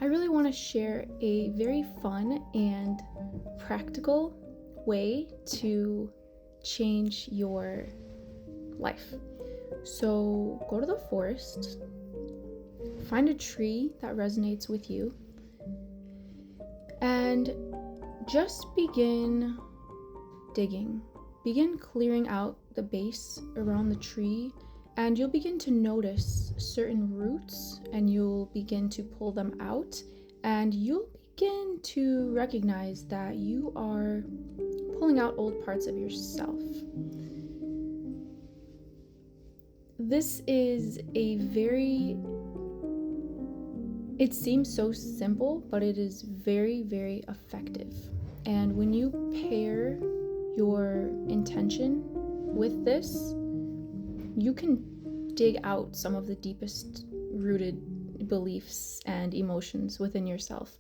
really want to share a very fun and practical way to change your life. So go to the forest, find a tree that resonates with you, and just begin digging. Begin clearing out the base around the tree, and you'll begin to notice certain roots, and you'll begin to pull them out, and you'll begin to recognize that you are pulling out old parts of yourself. This is it seems so simple, but it is very, very effective. And when you pair your intention with this, you can dig out some of the deepest rooted beliefs and emotions within yourself.